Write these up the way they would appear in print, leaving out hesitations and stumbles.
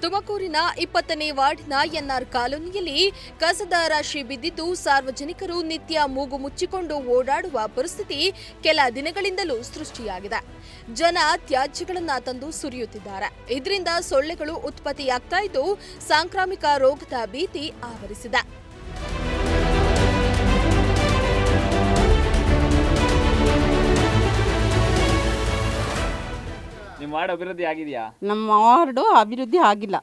ತುಮಕೂರಿನ 20ನೇ ವಾರ್ಡ್ನ ಎನ್ಆರ್ ಕಾಲೋನಿಯಲ್ಲಿ ಕಸದ ರಾಶಿ ಬಿದ್ದಿದ್ದು ಸಾರ್ವಜನಿಕರು ನಿತ್ಯ ಮೂಗು ಮುಚ್ಚಿಕೊಂಡು ಓಡಾಡುವ ಪರಿಸ್ಥಿತಿ ಕೆಲ ದಿನಗಳಿಂದಲೂ ಸೃಷ್ಟಿಯಾಗಿದೆ. ಜನ ತ್ಯಾಜ್ಯಗಳನ್ನು ತಂದು ಸುರಿಯುತ್ತಿದ್ದಾರೆ. ಇದರಿಂದ ಸೊಳ್ಳೆಗಳು ಉತ್ಪತ್ತಿಯಾಗ್ತಾ ಇದ್ದು ಸಾಂಕ್ರಾಮಿಕ ರೋಗದ ಭೀತಿ ಆವರಿಸಿದೆ. ನಿಮ್ಮ ವಾರ್ಡ್ ಅಭಿವೃದ್ಧಿ ಆಗಿದೆಯಾ? ನಮ್ಮ ವಾರ್ಡು ಅಭಿವೃದ್ಧಿ ಆಗಿಲ್ಲ.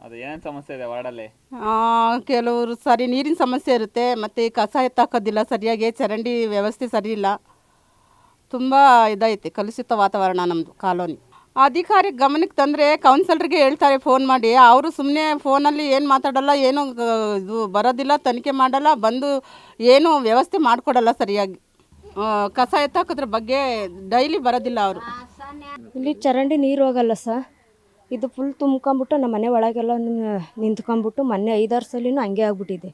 ಅದು ಏನೇನು ಸಮಸ್ಯೆ ಇದೆ ವಾರ್ಡಲ್ಲಿ? ಕೆಲವರು ಸರಿ ನೀರಿನ ಸಮಸ್ಯೆ ಇರುತ್ತೆ, ಮತ್ತು ಕಸ ಎತ್ತಾಕೋದಿಲ್ಲ ಸರಿಯಾಗಿ, ಚರಂಡಿ ವ್ಯವಸ್ಥೆ ಸರಿ ಇಲ್ಲ. ತುಂಬ ಇದೈತೆ, ಕಲುಷಿತ ವಾತಾವರಣ ನಮ್ಮದು ಕಾಲೋನಿ. ಅಧಿಕಾರಿ ಗಮನಕ್ಕೆ ತಂದರೆ ಕೌನ್ಸಿಲರ್ಗೆ ಹೇಳ್ತಾರೆ ಫೋನ್ ಮಾಡಿ, ಅವರು ಸುಮ್ಮನೆ ಫೋನಲ್ಲಿ ಏನು ಮಾತಾಡಲ್ಲ, ಏನು ಇದು ಬರೋದಿಲ್ಲ, ತನಿಖೆ ಮಾಡಲ್ಲ, ಬಂದು ಏನು ವ್ಯವಸ್ಥೆ ಮಾಡಿಕೊಡಲ್ಲ ಸರಿಯಾಗಿ. ಕಸ ಎತ್ತಾಕೋದ್ರ ಬಗ್ಗೆ ಡೈಲಿ ಬರೋದಿಲ್ಲ ಅವರು. ಇಲ್ಲಿ ಚರಂಡಿ ನೀರು ಹೋಗಲ್ಲ ಸರ್. ಇದು ಫುಲ್ ತುಂಬ್ಕೊಂಬಿಟ್ಟು ನಮ್ಮ ಮನೆ ಒಳಗೆಲ್ಲ ನಿಂತ್ಕೊಂಡ್ಬಿಟ್ಟು ಮೊನ್ನೆ 5-6 ಸಲಿನೂ ಹಂಗೆ ಆಗ್ಬಿಟ್ಟಿದೆ.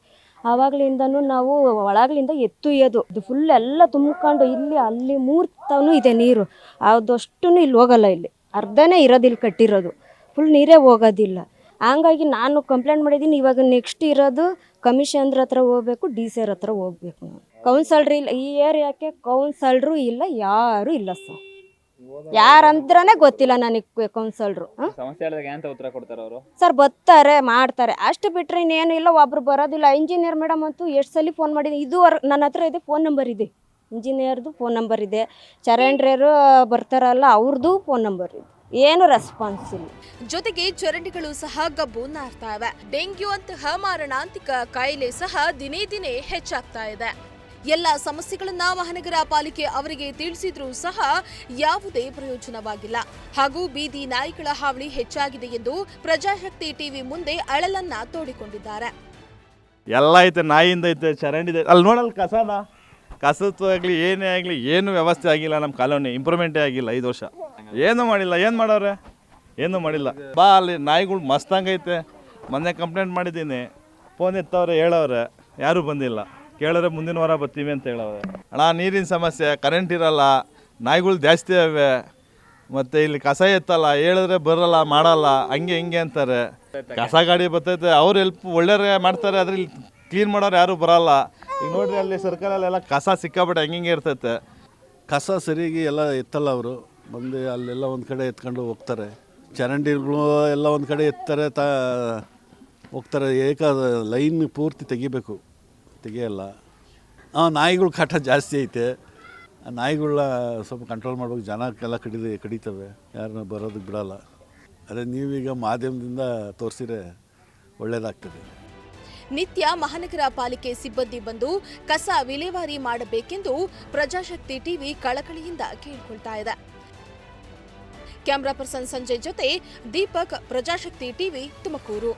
ಆವಾಗಲಿಂದನೂ ನಾವು ಒಳಗಲಿಂದ ಎತ್ತುಯ್ಯೋದು, ಇದು ಫುಲ್ ಎಲ್ಲ ತುಂಬ್ಕೊಂಡು ಇಲ್ಲಿ ಅಲ್ಲಿ 3 ತವೂ ಇದೆ ನೀರು. ಅದಷ್ಟು ಇಲ್ಲಿ ಹೋಗಲ್ಲ, ಇಲ್ಲಿ ಅರ್ಧನೇ ಇರೋದಿಲ್ಲ, ಕಟ್ಟಿರೋದು ಫುಲ್ ನೀರೇ ಹೋಗೋದಿಲ್ಲ. ಹಂಗಾಗಿ ನಾನು ಕಂಪ್ಲೇಂಟ್ ಮಾಡಿದ್ದೀನಿ. ಇವಾಗ ನೆಕ್ಸ್ಟ್ ಇರೋದು ಕಮಿಷನರ್ ಹತ್ರ ಹೋಗ್ಬೇಕು, DC ಹತ್ರ ಹೋಗ್ಬೇಕು. ನಾನು ಕೌನ್ಸಲ್ರು ಇಲ್ಲ, ಈ ಏರಿಯಾಕ್ಕೆ ಕೌನ್ಸಲ್ರು ಇಲ್ಲ, ಯಾರೂ ಇಲ್ಲ ಸರ್. ಯಾರಂದ್ರೇ ಗೊತ್ತಿಲ್ಲ ನನಗೆ ಕೌನ್ಸಲ್ರು. ಸಮಸ್ಯೆ ಹೇಳಿದಾಗ ಏನಂತ ಉತ್ತರ ಕೊಡ್ತಾರೆ ಅವರು? ಸರ್ ಬರ್ತಾರೆ, ಮಾಡ್ತಾರೆ, ಅಷ್ಟು ಬಿಟ್ಟರೆ ಇನ್ನೇನು ಇಲ್ಲ. ಒಬ್ರು ಬರೋದಿಲ್ಲ. ಇಂಜಿನಿಯರ್ ಮೇಡಮ್ ಅಂತೂ ಎಷ್ಟು ಸಲ ಫೋನ್ ಮಾಡಿದ್ದೀನಿ. ಇದುವರೆಗೆ ನನ್ನ ಹತ್ರ ಇದೆ, ಫೋನ್ ನಂಬರ್ ಇದೆ, ಇಂಜಿನಿಯರ್ದು ಫೋನ್ ನಂಬರ್ ಇದೆ, ಚರಂಡ್ರಿಯರು ಬರ್ತಾರಲ್ಲ ಅವ್ರದ್ದು ಫೋನ್ ನಂಬರ್ ಇದೆ. ಏನು ರೆಸ್ಪಾನ್ಸ್ ಇಲ್ಲ. ಜೊತೆಗೆ ಚರಂಡಿಗಳು ಸಹ ಗಬ್ಬು ನಾರ್ತಾ ಇವೆ. ಡೆಂಗ್ಯೂ ಅಂತಹ ಮಾರಣಾಂತಿಕ ಕಾಯಿಲೆ ಸಹ ದಿನೇ ದಿನೇ ಹೆಚ್ಚಾಗ್ತಾ ಇದೆ. ಎಲ್ಲ ಸಮಸ್ಯೆಗಳನ್ನ ಮಹಾನಗರ ಪಾಲಿಕೆ ಅವರಿಗೆ ತಿಳಿಸಿದ್ರೂ ಸಹ ಯಾವುದೇ ಪ್ರಯೋಜನವಾಗಿಲ್ಲ. ಹಾಗೂ ಬೀದಿ ನಾಯಿಗಳ ಹಾವಳಿ ಹೆಚ್ಚಾಗಿದೆ ಎಂದು ಪ್ರಜಾಶಕ್ತಿ ಟಿವಿ ಮುಂದೆ ಅಳಲನ್ನ ತೋಡಿಕೊಂಡಿದ್ದಾರೆ. ಎಲ್ಲ ಐತೆ, ನಾಯಿಯಿಂದ ಐತೆ, ಚರಂಡಿ ಇದೆ, ಅಲ್ಲಿ ನೋಡಲ್ಲ ಕಸದಾಗಲಿ ಏನೇ ಆಗಲಿ ಏನು ವ್ಯವಸ್ಥೆ ಆಗಿಲ್ಲ. ನಮ್ಮ ಕಾಲೋನಿ ಇಂಪ್ರೂವ್ಮೆಂಟೇ ಆಗಿಲ್ಲ 5 ವರ್ಷ. ಏನೂ ಮಾಡಿಲ್ಲ. ಏನು ಮಾಡವ್ರೆ? ಏನೂ ಮಾಡಿಲ್ಲ. ಬಾ ಅಲ್ಲಿ ನಾಯಿಗಳು ಮಸ್ತಂಗೈತೆ. ಮೊನ್ನೆ ಕಂಪ್ಲೇಂಟ್ ಮಾಡಿದ್ದೀನಿ, ಫೋನ್ ಎತ್ತವ್ರೆ, ಹೇಳವ್ರೆ, ಯಾರೂ ಬಂದಿಲ್ಲ. ಕೇಳಿದ್ರೆ ಮುಂದಿನ ವಾರ ಬರ್ತೀವಿ ಅಂತ ಹೇಳವ್ರೆ. ಅಣ್ಣ ನೀರಿನ ಸಮಸ್ಯೆ, ಕರೆಂಟ್ ಇರಲ್ಲ, ನಾಯಿಗಳು ಜಾಸ್ತಿ ಅವೆ, ಮತ್ತು ಇಲ್ಲಿ ಕಸ ಎತ್ತಲ್ಲ, ಹೇಳಿದ್ರೆ ಬರಲ್ಲ, ಮಾಡಲ್ಲ, ಹಂಗೆ ಹಿಂಗೆ ಅಂತಾರೆ. ಕಸ ಗಾಡಿ ಬರ್ತೈತೆ, ಅವ್ರು ಹೆಲ್ಪ್ ಒಳ್ಳೆಯವ್ರೆ ಮಾಡ್ತಾರೆ, ಅದ್ರಲ್ಲಿ ಕ್ಲೀನ್ ಮಾಡೋರು ಯಾರೂ ಬರೋಲ್ಲ. ಈಗ ನೋಡ್ರಿ ಅಲ್ಲಿ ಸರ್ಕಲಲ್ಲೆಲ್ಲ ಕಸ ಸಿಕ್ಕಾಬಿಟ್ಟು ಹಂಗೆ ಇರ್ತೈತೆ. ಕಸ ಸರಿಯಾಗಿ ಎಲ್ಲ ಎತ್ತಲ್ಲ ಅವರು. ಬಂದು ಅಲ್ಲೆಲ್ಲ ಒಂದು ಕಡೆ ಎತ್ಕೊಂಡು ಹೋಗ್ತಾರೆ. ಚರಂಡಿಗಳು ಎಲ್ಲ ಒಂದು ಕಡೆ ಎತ್ತಾರೆ, ಹೋಗ್ತಾರೆ. ಲೈನ್ ಪೂರ್ತಿ ತೆಗಿಯಲ್ಲ. ನಾಯಿಗಳು ಕಾಟ ಜಾಸ್ತಿ ಐತೆ. ಆ ನಾಯಿಗಳನ್ನ ಸ್ವಲ್ಪ ಕಂಟ್ರೋಲ್ ಮಾಡ್ಬೇಕು. ಜನಕ್ಕೆಲ್ಲ ಕಡಿತವೆ, ಯಾರನ್ನ ಬರೋದಕ್ಕೆ ಬಿಡಲ್ಲ. ಅದೇ ನೀವೀಗ ಮಾಧ್ಯಮದಿಂದ ತೋರಿಸಿದ್ರೆ ಒಳ್ಳೆಯದಾಗ್ತದೆ. ನಿತ್ಯ ಮಹಾನಗರ ಪಾಲಿಕೆ ಸಿಬ್ಬಂದಿ ಬಂದು ಕಸ ವಿಲೇವಾರಿ ಮಾಡಬೇಕೆಂದು ಪ್ರಜಾಶಕ್ತಿ ಟಿವಿ ಕಳಕಳಿಯಿಂದ ಕೇಳಿಕೊಳ್ತಾ ಇದೆ. ಕ್ಯಾಮರಾ ಪರ್ಸನ್ ಸಂಜಯ್ ಜೊತೆ ದೀಪಕ್, ಪ್ರಜಾಶಕ್ತಿ ಟಿವಿ, ತುಮಕೂರು.